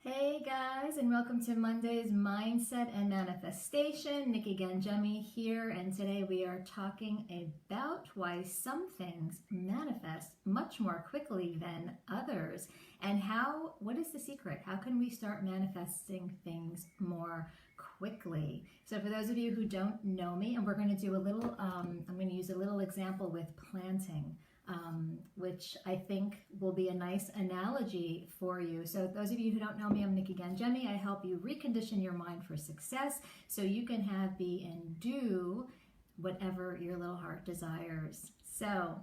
Hey guys, and welcome to Monday's Mindset and Manifestation. Nikki Ganjemi here, and today we are talking about why some things manifest much more quickly than others, and what is the secret? How can we start manifesting things more quickly? So for those of you who don't know me, and we're going to do a little, I'm going to use a little example with planting. Which I think will be a nice analogy for you. So those of you who don't know me, I'm Nikki Ganjemi. I help you recondition your mind for success so you can be, and do whatever your little heart desires. So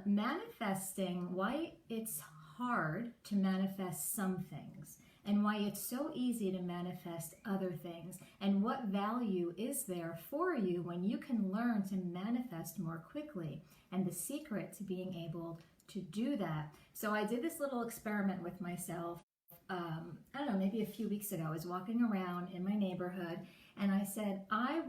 manifesting, why it's hard to manifest some things, and why it's so easy to manifest other things, and what value is there for you when you can learn to manifest more quickly, and the secret to being able to do that. So I did this little experiment with myself, I don't know, maybe a few weeks ago. I was walking around in my neighborhood and I said, I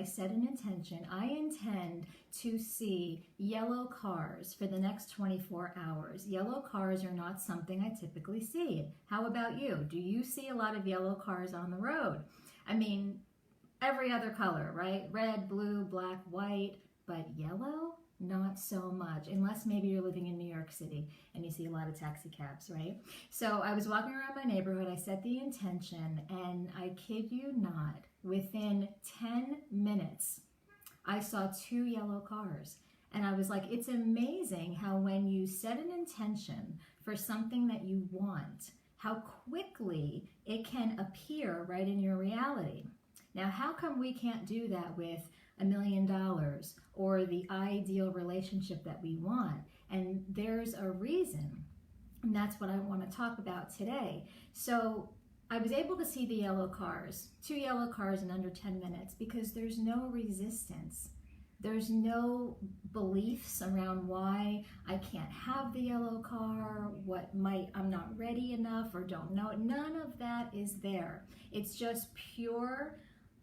set an intention, I intend to see yellow cars for the next 24 hours. Yellow cars are not something I typically see. How about you? Do you see a lot of yellow cars on the road? I mean, every other color, right? Red, blue, black, white, but yellow? Not so much, unless maybe you're living in New York City and you see a lot of taxi cabs, right? So I was walking around my neighborhood, I set the intention, and I kid you not, within 10 minutes, I saw 2 yellow cars. And I was like, it's amazing how when you set an intention for something that you want, how quickly it can appear right in your reality. Now, how come we can't do that with $1 million or the ideal relationship that we want? And there's a reason, and that's what I want to talk about today. So I was able to see the yellow cars, 2 yellow cars in under 10 minutes, because there's no resistance. There's no beliefs around why I can't have the yellow car, I'm not ready enough or don't know. None of that is there. It's just pure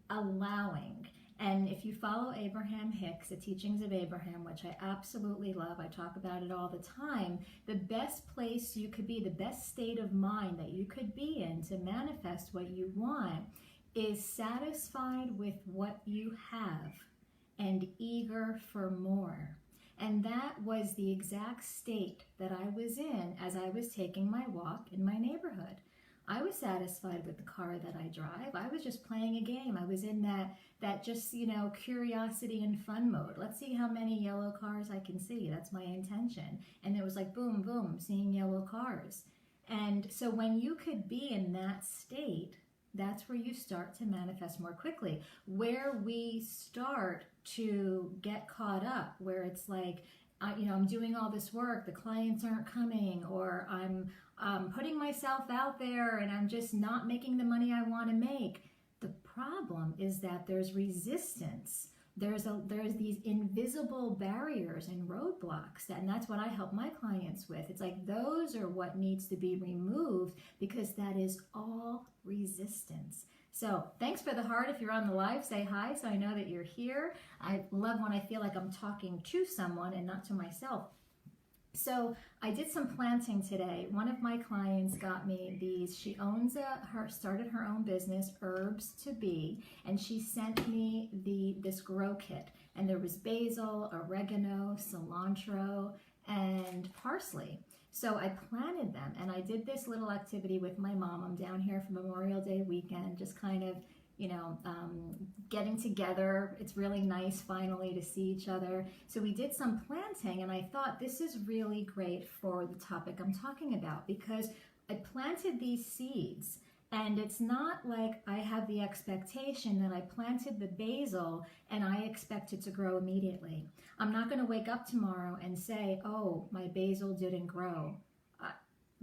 allowing. And if you follow Abraham Hicks, the teachings of Abraham, which I absolutely love, I talk about it all the time, the best place you could be, the best state of mind that you could be in to manifest what you want is satisfied with what you have and eager for more. And that was the exact state that I was in as I was taking my walk in my neighborhood. I was satisfied with the car that I drive. I was just playing a game. I was in that just, curiosity and fun mode. Let's see how many yellow cars I can see. That's my intention. And it was like, boom, boom, seeing yellow cars. And so when you could be in that state, that's where you start to manifest more quickly. Where we start to get caught up, where it's like, I'm doing all this work, the clients aren't coming, or I'm putting myself out there and I'm just not making the money I want to make. The problem is that there's resistance. There's these invisible barriers and roadblocks, and that's what I help my clients with. It's like those are what needs to be removed, because that is all resistance. So thanks for the heart. If you're on the live, say hi so I know that you're here. I love when I feel like I'm talking to someone and not to myself. So I did some planting today. One of my clients got me these. She started her own business, Herbs to Be, and she sent me this grow kit. And there was basil, oregano, cilantro, and parsley. So I planted them, and I did this little activity with my mom. I'm down here for Memorial Day weekend, just kind of, getting together. It's really nice finally to see each other. So we did some planting, and I thought this is really great for the topic I'm talking about, because I planted these seeds, and it's not like I have the expectation that I planted the basil and I expect it to grow immediately. I'm not going to wake up tomorrow and say, oh, my basil didn't grow.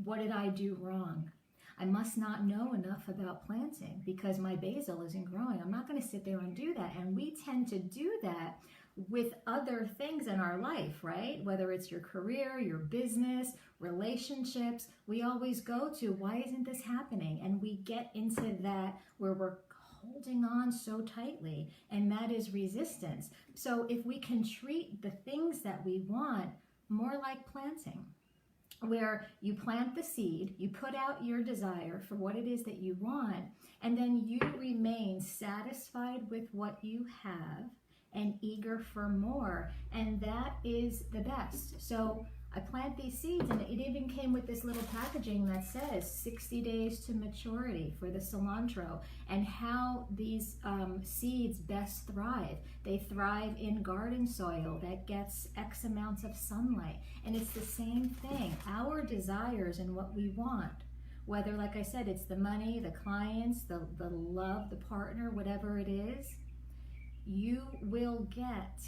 What did I do wrong? I must not know enough about planting because my basil isn't growing. I'm not going to sit there and do that. And we tend to do that with other things in our life, right? Whether it's your career, your business, relationships, we always go to, why isn't this happening? And we get into that where we're holding on so tightly, and that is resistance. So if we can treat the things that we want more like planting, where you plant the seed, you put out your desire for what it is that you want, and then you remain satisfied with what you have and eager for more. And that is the best. So I plant these seeds, and it even came with this little packaging that says 60 days to maturity for the cilantro, and how these seeds best thrive. They thrive in garden soil that gets X amounts of sunlight. And it's the same thing. Our desires and what we want, whether, like I said, it's the money, the clients, the love, the partner, whatever it is, you will get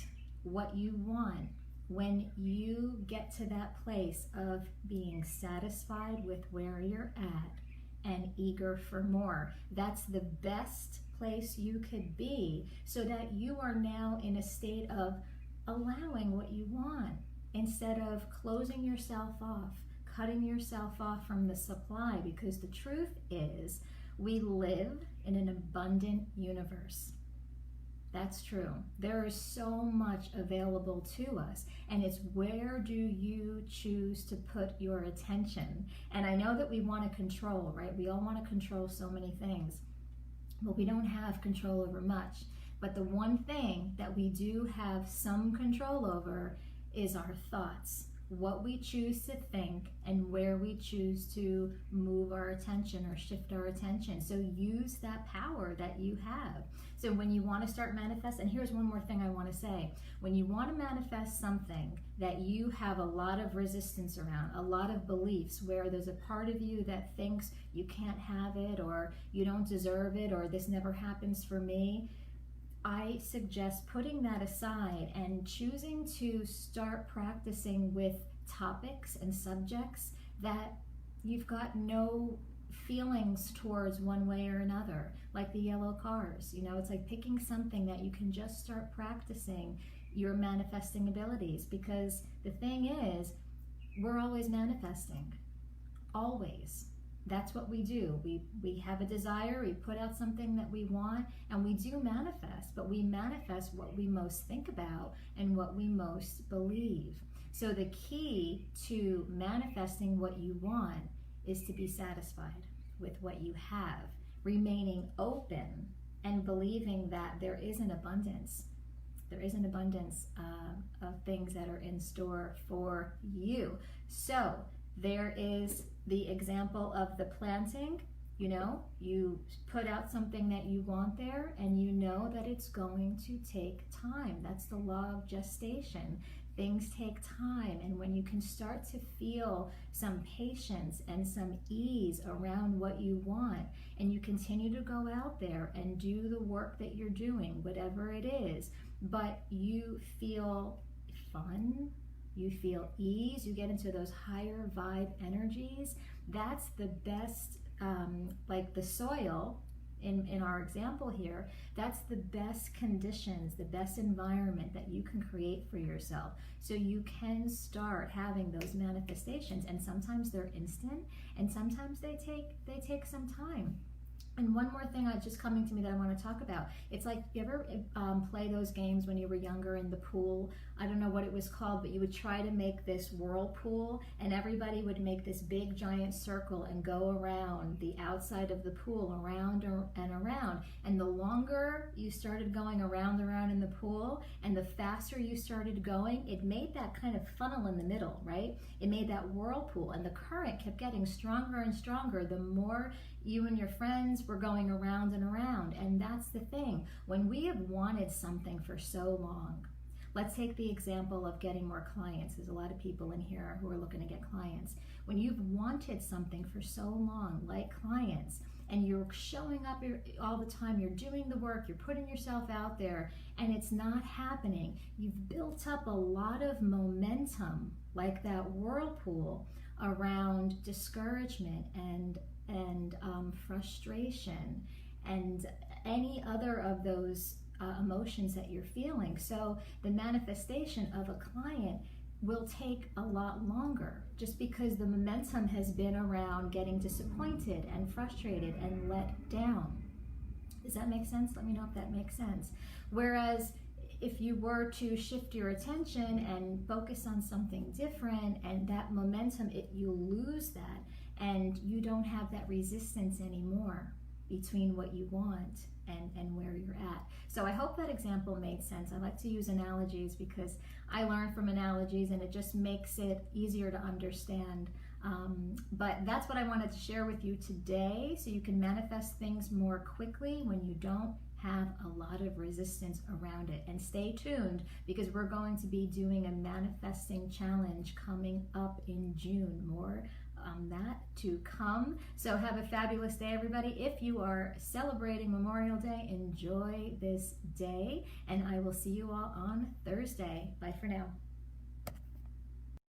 what you want when you get to that place of being satisfied with where you're at and eager for more. That's the best place you could be, so that you are now in a state of allowing what you want, instead of closing yourself off, cutting yourself off from the supply. Because the truth is, we live in an abundant universe. That's true. There is so much available to us, and it's where do you choose to put your attention? And I know that we want to control, right? We all want to control so many things, but we don't have control over much. But the one thing that we do have some control over is our thoughts, what we choose to think and where we choose to move our attention or shift our attention. So use that power that you have. So when you want to start manifest, and here's one more thing I want to say. When you want to manifest something that you have a lot of resistance around, a lot of beliefs, where there's a part of you that thinks you can't have it, or you don't deserve it, or this never happens for me, I suggest putting that aside and choosing to start practicing with topics and subjects that you've got no feelings towards one way or another, like the yellow cars. You know, it's like picking something that you can just start practicing your manifesting abilities. Because the thing is, we're always manifesting, always. That's what we do. We have a desire, we put out something that we want, and we do manifest, but we manifest what we most think about and what we most believe. So the key to manifesting what you want is to be satisfied with what you have, remaining open and believing that there is an abundance. There is an abundance of things that are in store for you. So there is the example of the planting. You know, you put out something that you want there, and you know that it's going to take time. That's the law of gestation. Things take time, and when you can start to feel some patience and some ease around what you want, and you continue to go out there and do the work that you're doing, whatever it is, but you feel fun, you feel ease, you get into those higher vibe energies, that's the best, like the soil, in our example here, that's the best conditions, the best environment that you can create for yourself. So you can start having those manifestations, and sometimes they're instant, and sometimes they take some time. And one more thing just coming to me that I want to talk about. It's like, you ever play those games when you were younger in the pool? I don't know what it was called, but you would try to make this whirlpool, and everybody would make this big giant circle and go around the outside of the pool, around and around. And the longer you started going around in the pool, and the faster you started going, it made that kind of funnel in the middle, right? It made that whirlpool, and the current kept getting stronger and stronger the more you and your friends were going around and around. And that's the thing. When we have wanted something for so long, let's take the example of getting more clients. There's a lot of people in here who are looking to get clients. When you've wanted something for so long, like clients, and you're showing up all the time, you're doing the work, you're putting yourself out there, and it's not happening, you've built up a lot of momentum, like that whirlpool, around discouragement and frustration and any other of those emotions that you're feeling. So the manifestation of a client will take a lot longer, just because the momentum has been around getting disappointed and frustrated and let down. Does that make sense? Let me know if that makes sense. Whereas if you were to shift your attention and focus on something different, and that momentum, you lose that, and you don't have that resistance anymore between what you want and where you're at. So I hope that example made sense. I like to use analogies because I learn from analogies and it just makes it easier to understand. But that's what I wanted to share with you today, so you can manifest things more quickly when you don't have a lot of resistance around it. And stay tuned, because we're going to be doing a manifesting challenge coming up in June. More that to come. So have a fabulous day, everybody. If you are celebrating Memorial Day, enjoy this day, and I will see you all on Thursday. Bye for now.